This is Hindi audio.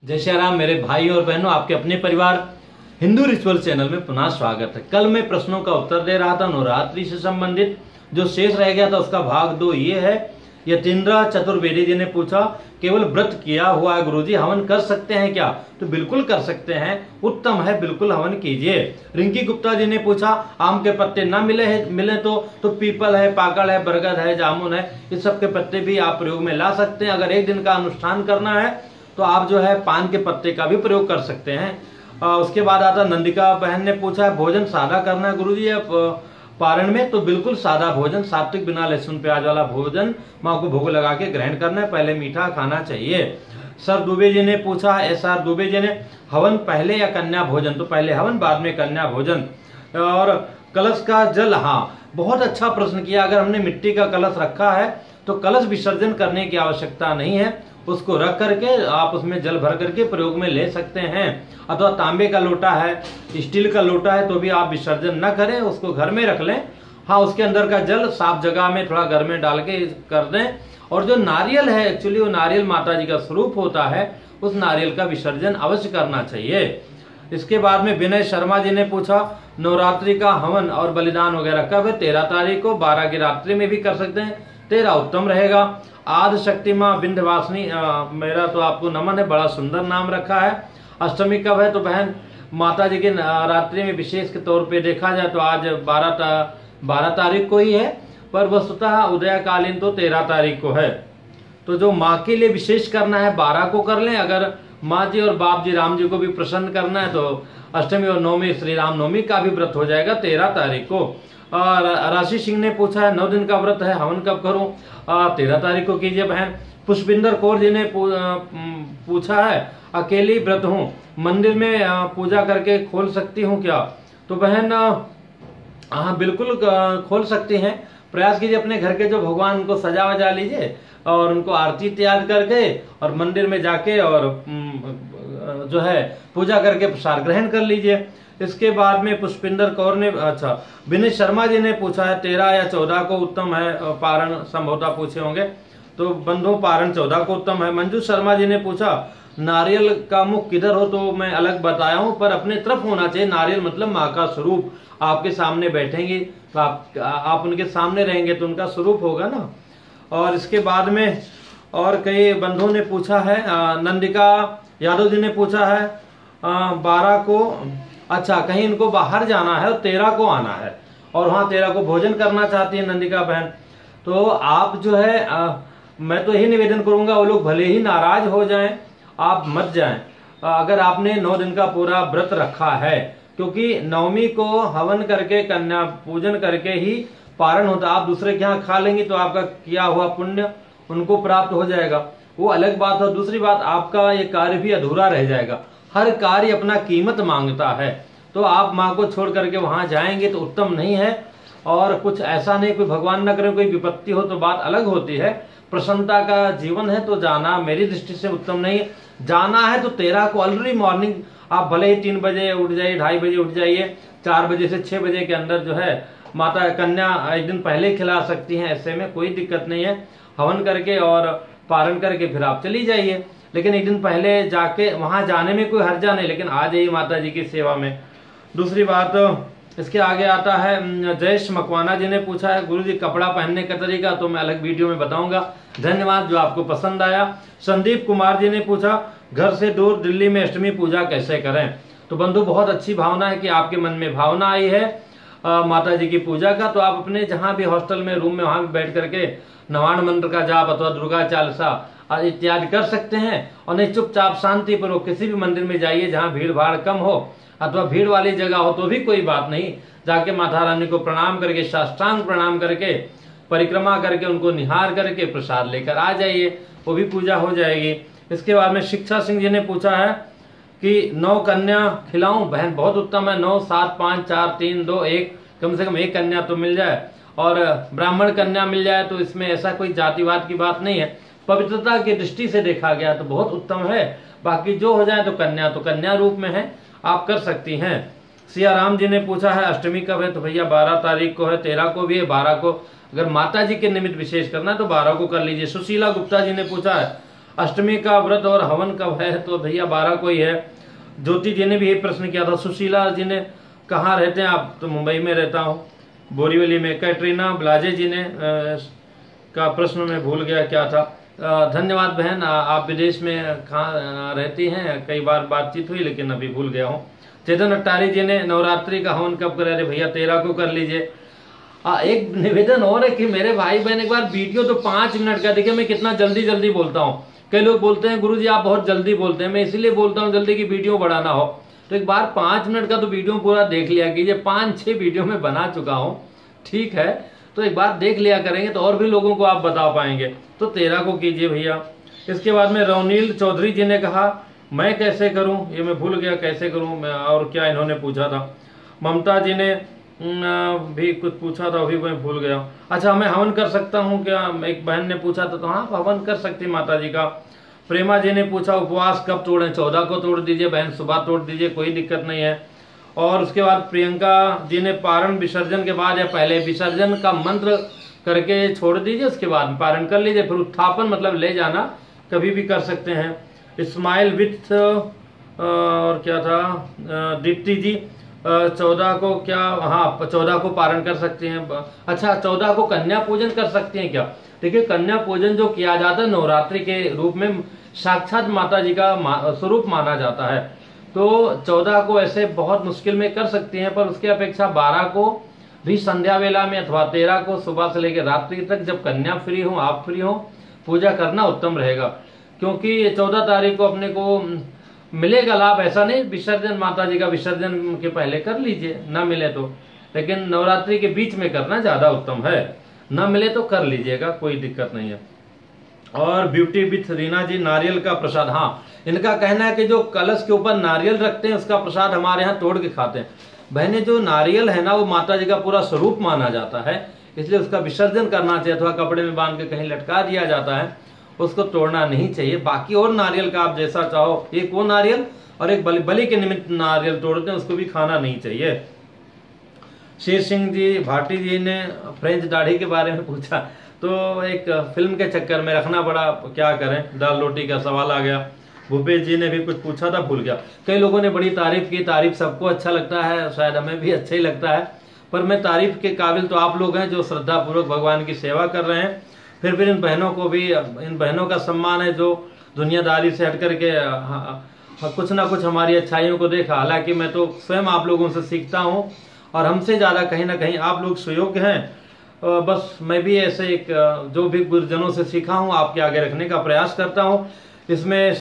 जय श्री राम मेरे भाई और बहनों, आपके अपने परिवार हिंदू रिचुअल चैनल में पुनः स्वागत है। कल मैं प्रश्नों का उत्तर दे रहा था। नवरात्रि से संबंधित जो शेष रह गया था उसका भाग 2 ये है। यतीन्द्र चतुर्वेदी जी ने पूछा, केवल व्रत किया हुआ है गुरुजी, हवन कर सकते हैं क्या? तो बिल्कुल कर सकते हैं, उत्तम है, बिल्कुल हवन कीजिए। रिंकी गुप्ता जी ने पूछा, आम के पत्ते ना मिले तो पीपल है, पाकड़ है, बरगद है, जामुन है, इस सब के पत्ते भी आप प्रयोग में ला सकते हैं। अगर एक दिन का अनुष्ठान करना है तो आप जो है पान के पत्ते का भी प्रयोग कर सकते हैं। उसके बाद आता नंदिका बहन ने पूछा है, भोजन सादा करना है गुरुजी पारण में? तो बिल्कुल सादा भोजन, सात्विक, बिना लहसुन प्याज वाला भोजन माँ को भोग लगा के ग्रहण करना है। पहले मीठा खाना चाहिए। सर दुबे जी ने पूछा है, SR दुबे जी ने, हवन पहले या कन्या भोजन? तो पहले हवन, बाद में कन्या भोजन। और कलश का जल, हाँ बहुत अच्छा प्रश्न किया। अगर हमने मिट्टी का कलश रखा है तो कलश विसर्जन करने की आवश्यकता नहीं है, उसको रख करके आप उसमें जल भर करके प्रयोग में ले सकते हैं। अथवा तांबे का लोटा है, स्टील का लोटा है तो भी आप विसर्जन न करें, उसको घर में रख लें। हाँ, उसके अंदर का जल साफ जगह में थोड़ा घर में डाल के कर दें। और जो नारियल है, एक्चुअली वो नारियल माता जी का स्वरूप होता है, उस नारियल का विसर्जन अवश्य करना चाहिए। इसके बाद में विनय शर्मा जी ने पूछा, नवरात्रि का हवन और बलिदान वगैरह कब है? 13 तारीख को, 12 की रात्रि में भी कर सकते हैं, 13 उत्तम रहेगा। आदि शक्ति माँ विंध्यवासिनी, मेरा तो आपको नमन है, बड़ा सुंदर नाम रखा है। अष्टमी कब है? तो बहन माता जी के रात्रि में विशेष के तौर पे देखा जाए तो आज 12 तारीख को ही है, पर वस्तुतः उदयकालीन तो 13 तारीख को है। तो जो माँ के लिए विशेष करना है 12 को कर लें। अगर माँ जी और बाप जी राम जी को भी प्रसन्न करना है तो अष्टमी और नवमी श्री राम नवमी का भी व्रत हो जाएगा 13 तारीख को। और राशि सिंह ने पूछा है, 9 दिन का व्रत है, हवन कब करूं? 13 तारीख को कीजिए बहन। पुष्पिंदर कौर जी ने पूछा है, अकेली व्रत हूं, मंदिर में पूजा करके खोल सकती हूं क्या? तो बहन हाँ बिल्कुल खोल सकती हैं। प्रयास कीजिए अपने घर के जो भगवान को सजा वजा लीजिए और उनको आरती तैयार करके और मंदिर में जाके और जो है पूजा करके प्रसाद ग्रहण कर लीजिए। इसके बाद में पुष्पिंदर कौर ने, अच्छा विनय शर्मा जी ने पूछा है, 13 या 14 को उत्तम है पारण? संभवतः पूछे होंगे, तो बंधु पारण 14 को उत्तम है। मंजू शर्मा जी ने पूछा, नारियल का मुख किधर हो? तो मैं अलग बताया हूं, पर अपने तरफ होना चाहिए। नारियल मतलब माँ का स्वरूप, आपके सामने बैठेंगे तो आप उनके सामने रहेंगे तो उनका स्वरूप होगा ना। और इसके बाद में और कई बंधुओं ने पूछा है, नंदिका यादव जी ने पूछा है 12 को, अच्छा कहीं इनको बाहर जाना है और 13 को आना है और वहां 13 को भोजन करना चाहती है नंदिका बहन। तो आप जो है मैं तो यही निवेदन करूंगा, वो लोग भले ही नाराज हो जाएं, आप मत जाएं अगर आपने 9 दिन का पूरा व्रत रखा है, क्योंकि नवमी को हवन करके कन्या पूजन करके ही पारण होता। आप दूसरे के यहाँ खा लेंगे तो आपका किया हुआ पुण्य उनको प्राप्त हो जाएगा, वो अलग बात है। दूसरी बात, आपका ये कार्य भी अधूरा रह जाएगा। हर कार्य अपना कीमत मांगता है, तो आप माँ को छोड़ करके वहां जाएंगे तो उत्तम नहीं है। और कुछ ऐसा नहीं, कोई भगवान न करे कोई विपत्ति हो तो बात अलग होती है। प्रसन्नता का जीवन है तो जाना मेरी दृष्टि से उत्तम नहीं है। जाना है तो 13 को अर्ली मॉर्निंग आप भले ही 3 बजे उठ जाइए, 2:30 बजे उठ जाइए, 4 बजे से 6 बजे के अंदर जो है माता कन्या एक दिन पहले खिला सकती हैं, ऐसे में कोई दिक्कत नहीं है। हवन करके और पारण करके फिर आप चली जाइए, लेकिन एक दिन पहले जाके वहां जाने में कोई हर्जा नहीं, लेकिन आ जाइए माता जी की सेवा में। दूसरी बात इसके आगे आता है, जयेश मकवाना जी ने पूछा है, गुरुजी कपड़ा पहनने का तरीका? तो मैं अलग वीडियो में बताऊंगा। धन्यवाद जो आपको पसंद आया। संदीप कुमार जी ने पूछा, घर से दूर दिल्ली में अष्टमी पूजा कैसे करें? तो बंधु बहुत अच्छी भावना है कि आपके मन में भावना आई है माता जी की पूजा का, तो आप अपने जहां भी हॉस्टल में रूम में वहां भी बैठ करके नवाण मंत्र का जाप अथवा दुर्गा चालीसा इत्यादि कर सकते हैं। और नहीं चुपचाप शांति पूर्वक किसी भी मंदिर में जाइए जहां भीड़ भाड़ कम हो अथवा भीड़ वाली जगह हो तो भी कोई बात नहीं, जाके माता रानी को प्रणाम करके, साष्टांग प्रणाम करके, परिक्रमा करके, उनको निहार करके प्रसाद लेकर आ जाइए, वो भी पूजा हो जाएगी। इसके बाद में शिक्षा सिंह जी ने पूछा है कि 9 कन्या खिलाऊं? बहन बहुत उत्तम है, 9 7 5 4 3 2 1, कम से कम 1 कन्या तो मिल जाए और ब्राह्मण कन्या मिल जाए तो इसमें ऐसा कोई जातिवाद की बात नहीं है। पवित्रता की दृष्टि से देखा गया तो बहुत उत्तम है। बाकी जो हो जाए तो कन्या रूप में है, आप कर सकती हैं। सिया राम जी ने पूछा है, अष्टमी कब है? तो भैया 12 तारीख को है, 13 को भी है, 12 को अगर माता जी के निमित्त विशेष करना है तो 12 को कर लीजिए। सुशीला गुप्ता जी ने पूछा है, अष्टमी का व्रत और हवन कब है? तो भैया 12 को ही है। ज्योति जी ने भी ये प्रश्न किया था। सुशीला जी ने कहाँ रहते हैं आप? तो मुंबई में रहता हूँ, बोरीवली में। कैटरीना ब्लाजे जी ने का प्रश्न मैं भूल गया क्या था। धन्यवाद बहन, आप विदेश में कहाँ रहती हैं? कई बार बातचीत हुई लेकिन अभी भूल गया हूँ। चेतन अट्टारी जी ने नवरात्रि का हवन कब करें? अरे भैया 13 को कर लीजिए। एक निवेदन और है कि मेरे भाई बहन एक बार वीडियो तो 5 मिनट का, देखिए मैं कितना जल्दी जल्दी बोलता हूँ। कई लोग बोलते हैं गुरुजी आप बहुत जल्दी बोलते हैं, मैं इसीलिए बोलता हूँ जल्दी की वीडियो बढ़ाना हो। तो एक बार 5 मिनट का तो वीडियो पूरा देख लिया कीजिए। 5-6 वीडियो में बना चुका हूँ, ठीक है, तो एक बार देख लिया करेंगे तो और भी लोगों को आप बता पाएंगे। तो 13 को कीजिए भैया। इसके बाद में रवनील चौधरी जी ने कहा मैं कैसे करूं, ये मैं भूल गया कैसे करूं मैं, और क्या इन्होंने पूछा था। ममता जी ने भी कुछ पूछा था, अभी मैं भूल गया। अच्छा, मैं हवन कर सकता हूं क्या? एक बहन ने पूछा था, तो हाँ हवन कर सकती माता जी का। प्रेमा जी ने पूछा उपवास कब तोड़ें? 14 को तोड़ दीजिए बहन, सुबह तोड़ दीजिए, कोई दिक्कत नहीं है। और उसके बाद प्रियंका जी ने पारण विसर्जन के बाद या पहले? विसर्जन का मंत्र करके छोड़ दीजिए, उसके बाद पारण कर लीजिए, फिर उत्थापन मतलब ले जाना कभी भी कर सकते हैं। स्माइल विथ और क्या था, दीप्ति जी 14 को क्या? हाँ 14 को पारण कर सकते हैं। अच्छा, 14 को कन्या पूजन कर सकते हैं क्या? देखिए कन्या पूजन जो किया जाता है नवरात्रि के रूप में, साक्षात माता जी का स्वरूप माना जाता है। तो 14 को ऐसे बहुत मुश्किल में कर सकती हैं, पर उसके अपेक्षा 12 को भी संध्या वेला में अथवा 13 को सुबह से लेकर रात्रि तक, जब कन्या फ्री हो आप फ्री हो, पूजा करना उत्तम रहेगा। क्योंकि 14 तारीख को अपने को मिलेगा लाभ, ऐसा नहीं विसर्जन माता जी का विसर्जन के पहले कर लीजिए, ना मिले तो, लेकिन नवरात्रि के बीच में करना ज्यादा उत्तम है। ना मिले तो कर लीजिएगा, कोई दिक्कत नहीं है। और ब्यूटी विथ रीना जी, नारियल का प्रसाद, हाँ इनका कहना है कि जो कलश के ऊपर नारियल रखते हैं उसका प्रसाद हमारे यहाँ तोड़ के खाते हैं। बहने जो नारियल है ना वो माता जी का पूरा स्वरूप माना जाता है, इसलिए उसका विसर्जन करना चाहिए, अथवा कपड़े में बांध के कहीं लटका दिया जाता है, उसको तोड़ना नहीं चाहिए। बाकी और नारियल का आप जैसा चाहो, एक वो नारियल और एक बलि के निमित्त नारियल तोड़ते हैं, उसको भी खाना नहीं चाहिए। शेर सिंह जी भाटी जी ने फ्रेंच दाढ़ी के बारे में पूछा, तो एक फिल्म के चक्कर में रखना पड़ा, क्या करें, दाल रोटी का सवाल आ गया। भूपेश जी ने भी कुछ पूछा था, भूल गया। कई लोगों ने बड़ी तारीफ की, तारीफ सबको अच्छा लगता है, शायद हमें भी अच्छा ही लगता है, पर मैं तारीफ के काबिल तो आप लोग हैं जो श्रद्धा पूर्वक भगवान की सेवा कर रहे हैं। फिर इन बहनों को भी, इन बहनों का सम्मान है जो दुनियादारी से हट करके कुछ ना कुछ हमारी अच्छाइयों को देखा। हालांकि मैं तो स्वयं आप लोगों से सीखता हूँ और हमसे ज़्यादा कहीं ना कहीं आप लोग सुयोग्य हैं। बस मैं भी ऐसे एक जो भी गुरुजनों से सीखा हूँ आपके आगे रखने का प्रयास करता हूँ। इसमें